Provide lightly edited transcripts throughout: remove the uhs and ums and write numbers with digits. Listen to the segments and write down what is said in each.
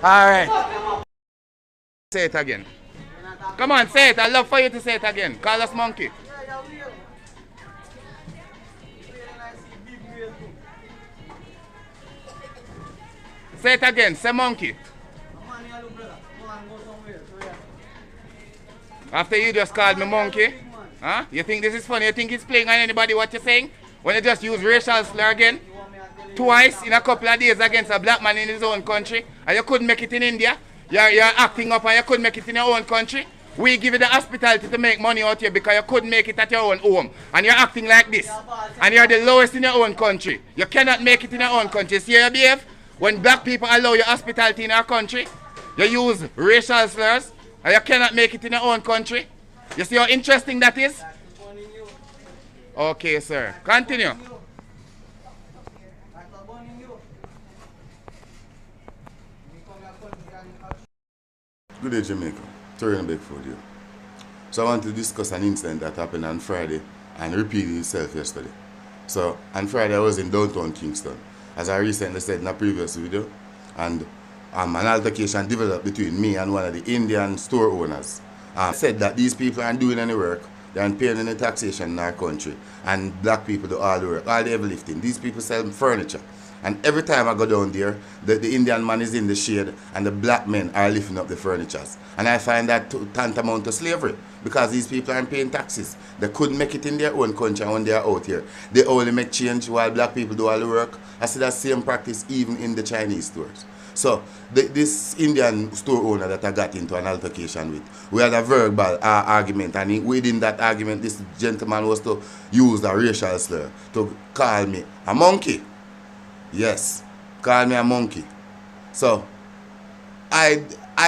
Alright. Say it again. Come on, say it. I'd love for you to say it again. Call us monkey. Say it again. Say monkey. After you just called me monkey? Huh? You think this is funny? You think it's playing on anybody what you're saying? When you just use racial slur again? Twice in a couple of days against a black man in his own country, and you couldn't make it in India? You're acting up and you couldn't make it in your own country? We give you the hospitality to make money out here because you couldn't make it at your own home. And you're acting like this. And you're the lowest in your own country. You cannot make it in your own country. See how you behave? When black people allow you hospitality in our country, you use racial slurs and you cannot make it in your own country. You see how interesting that is? Okay, sir. Continue. Good day, Jamaica. Terry Beckford here. So I want to discuss an incident that happened on Friday and repeated itself yesterday. So on Friday I was in Downtown Kingston, as I recently said in a previous video, and an altercation developed between me and one of the Indian store owners. Said that these people aren't doing any work, they aren't paying any taxation in our country, and black people do all the work, all the heavy lifting. These people sell furniture. And every time I go down there, the Indian man is in the shade and the black men are lifting up the furnitures. And I find that tantamount to slavery because these people aren't paying taxes. They couldn't make it in their own country when they are out here. They only make change while black people do all the work. I see that same practice even in the Chinese stores. So this Indian store owner that I got into an altercation with, we had a verbal argument, and within that argument this gentleman was to use a racial slur to call me a monkey. Yes, call me a monkey. So, I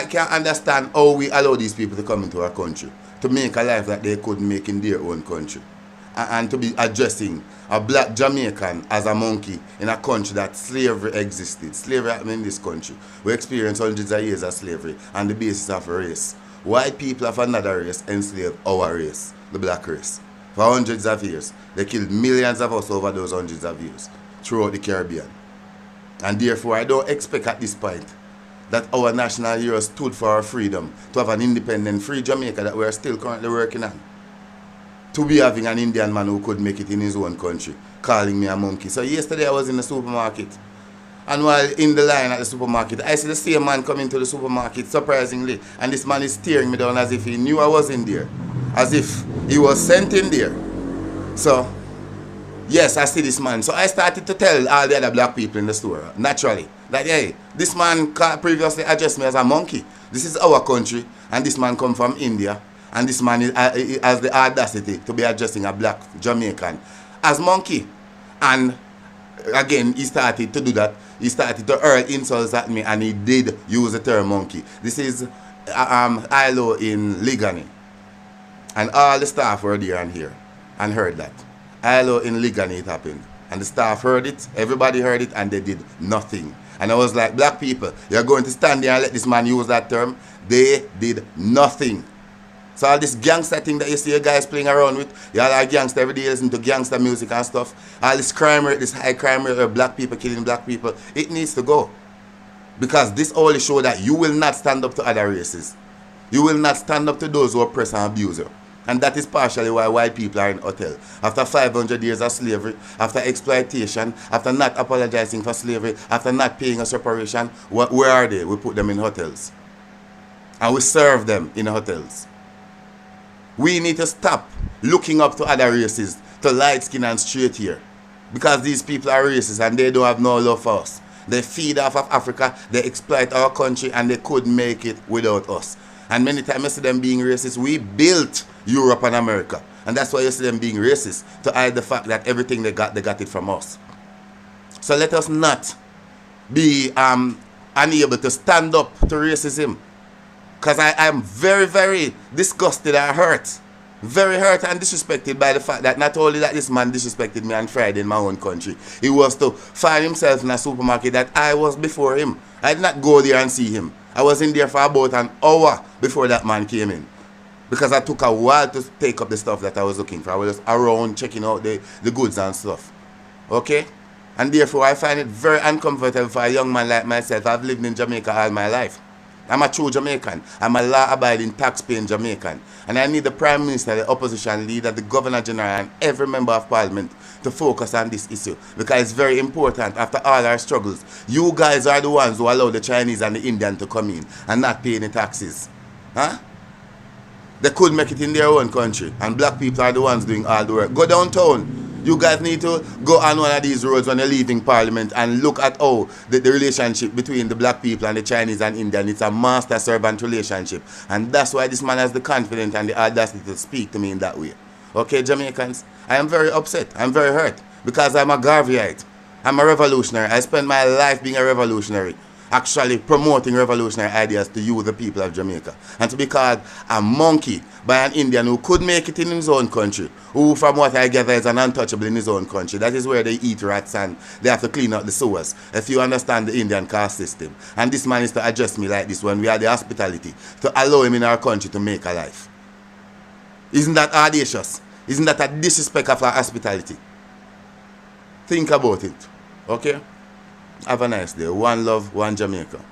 can understand how we allow these people to come into our country to make a life that they couldn't make in their own country. And to be addressing a black Jamaican as a monkey in a country that slavery existed. Slavery happened in this country. We experienced hundreds of years of slavery on the basis of race. White people of another race enslaved our race, the black race. For hundreds of years. They killed millions of us over those hundreds of years throughout the Caribbean. And therefore, I don't expect at this point that our national heroes stood for our freedom, to have an independent, free Jamaica that we are still currently working on. To be having an Indian man who could make it in his own country, calling me a monkey. So yesterday I was in the supermarket, and while in the line at the supermarket, I see the same man come into the supermarket, surprisingly, and this man is staring me down as if he knew I was in there, as if he was sent in there. So, yes, I see this man. So I started to tell all the other black people in the store, naturally, that hey, this man previously addressed me as a monkey. This is our country, and this man come from India, and this man has the audacity to be addressing a black Jamaican as monkey. And again, he started to do that. He started to hurl insults at me, and he did use the term monkey. This is ILO in Ligani, and all the staff were there and here and heard that. ILO in Ligani it happened, and the staff heard it, everybody heard it, and they did nothing. And I was like, black people, you're going to stand there and let this man use that term? They did nothing. So all this gangster thing that you see you guys playing around with, y'all are gangster every day, listen to gangster music and stuff. All this crime rate, this high crime rate of black people killing black people, it needs to go. Because this only shows that you will not stand up to other races. You will not stand up to those who oppress and abuse you. And that is partially why white people are in hotel. After 500 years of slavery, after exploitation, after not apologizing for slavery, after not paying us reparation, where are they? We put them in hotels. And we serve them in hotels. We need to stop looking up to other races, to light skin and straight hair. Because these people are racist and they don't have no love for us. They feed off of Africa, they exploit our country, and they couldn't make it without us. And many times you see them being racist. We built Europe and America. And that's why you see them being racist, to hide the fact that everything they got it from us. So let us not be unable to stand up to racism. Because I am very, very disgusted and hurt. Very hurt and disrespected by the fact that not only that this man disrespected me on Friday in my own country, he was to find himself in a supermarket that I was before him. I did not go there and see him. I was in there for about an hour before that man came in. Because I took a while to take up the stuff that I was looking for. I was around checking out the goods and stuff. Okay? And therefore, I find it very uncomfortable for a young man like myself. I've lived in Jamaica all my life. I'm a true Jamaican. I'm a law-abiding, tax-paying Jamaican. And I need the Prime Minister, the opposition leader, the Governor General, and every member of Parliament to focus on this issue. Because it's very important after all our struggles. You guys are the ones who allow the Chinese and the Indian to come in and not pay any taxes. Huh? They could make it in their own country. And black people are the ones doing all the work. Go downtown. You guys need to go on one of these roads when you're leaving Parliament and look at how the relationship between the black people and the Chinese and Indian. It's a master-servant relationship. And that's why this man has the confidence and the audacity to speak to me in that way. Okay, Jamaicans? I am very upset. I'm very hurt. Because I'm a Garveyite. I'm a revolutionary. I spend my life being a revolutionary. Actually promoting revolutionary ideas to you, the people of Jamaica. And to be called a monkey by an Indian who could make it in his own country, who from what I gather is an untouchable in his own country. That is where they eat rats and they have to clean out the sewers, if you understand the Indian caste system. And this man is to address me like this when we have the hospitality to allow him in our country to make a life. Isn't that audacious? Isn't that a disrespect of our hospitality? Think about it. Okay? Have a nice day. One love, one Jamaica.